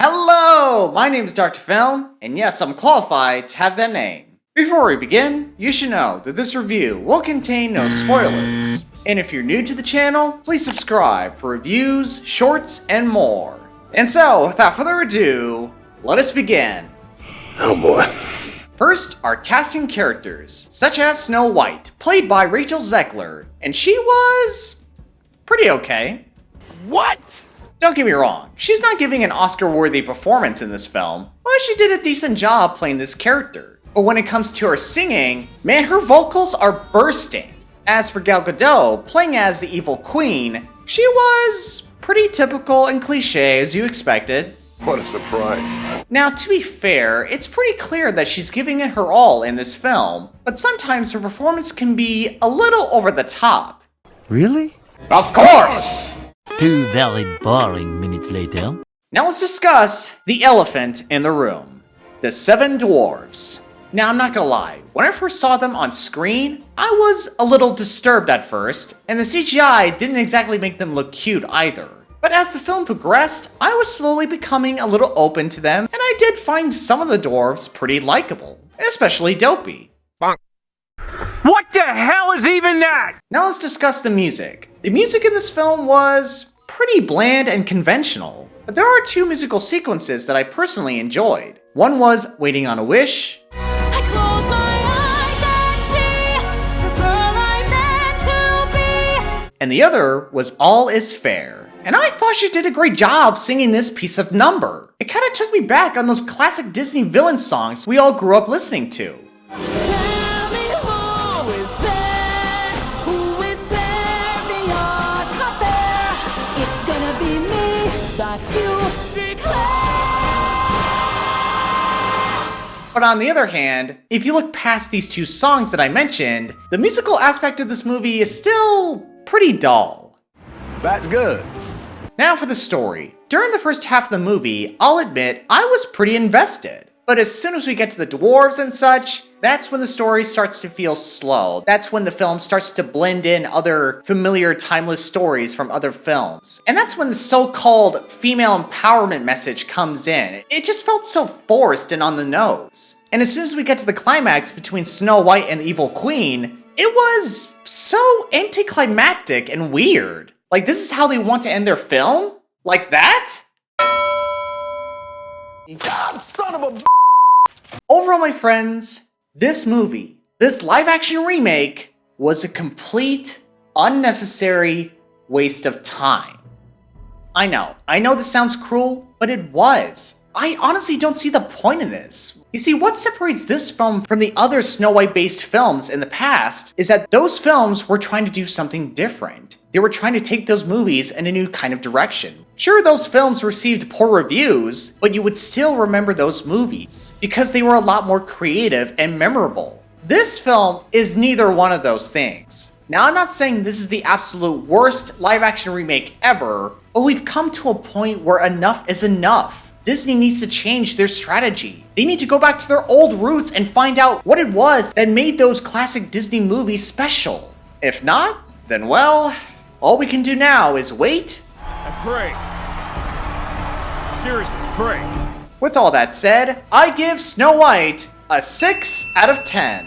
Hello, my name is Dr. Film, and yes, I'm qualified to have that name. Before we begin, you should know that this review will contain no spoilers. And if you're new to the channel, please subscribe for reviews, shorts, and more. And so, without further ado, let us begin. Oh boy. First are casting characters, such as Snow White, played by Rachel Zegler, and she was pretty okay. What? Don't get me wrong, she's not giving an Oscar-worthy performance in this film, but she did a decent job playing this character. But when it comes to her singing, man, her vocals are bursting. As for Gal Gadot, playing as the evil queen, she was pretty typical and cliche as you expected. What a surprise. Now, to be fair, it's pretty clear that she's giving it her all in this film, but sometimes her performance can be a little over the top. Really? Of course! 2 very boring minutes later. Now let's discuss the elephant in the room. The 7 dwarves. Now I'm not gonna lie, when I first saw them on screen, I was a little disturbed at first, and the CGI didn't exactly make them look cute either. But as the film progressed, I was slowly becoming a little open to them, and I did find some of the dwarves pretty likable, especially Dopey. What the hell is even that? Now let's discuss the music. The music in this film was pretty bland and conventional, but there are 2 musical sequences that I personally enjoyed. One was Waiting on a Wish, I close my eyes and see the girl I meant to be. and the other was All Is Fair. And I thought she did a great job singing this piece of number. It kind of took me back on those classic Disney villain songs we all grew up listening to. Tell me who is fair? Who is fair? Beyond not fair. It's gonna be me that you declare. But on the other hand, if you look past these 2 songs that I mentioned, the musical aspect of this movie is still pretty dull. That's good. Now for the story. During the first half of the movie, I'll admit I was pretty invested. But as soon as we get to the dwarves and such, that's when the story starts to feel slow. That's when the film starts to blend in other familiar timeless stories from other films. And that's when the so-called female empowerment message comes in. It just felt so forced and on the nose. And as soon as we get to the climax between Snow White and the evil queen, it was so anticlimactic and weird. Like, this is how they want to end their film? Like that? God, son of a Overall, my friends, this movie, this live-action remake, was a complete, unnecessary waste of time. I know this sounds cruel, but it was. I honestly don't see the point in this. You see, what separates this film from the other Snow White-based films in the past is that those films were trying to do something different. They were trying to take those movies in a new kind of direction. Sure, those films received poor reviews, but you would still remember those movies because they were a lot more creative and memorable. This film is neither one of those things. Now, I'm not saying this is the absolute worst live-action remake ever, but we've come to a point where enough is enough. Disney needs to change their strategy. They need to go back to their old roots and find out what it was that made those classic Disney movies special. If not, then well, all we can do now is wait And pray. Seriously, pray. With all that said, I give Snow White a 6 out of 10.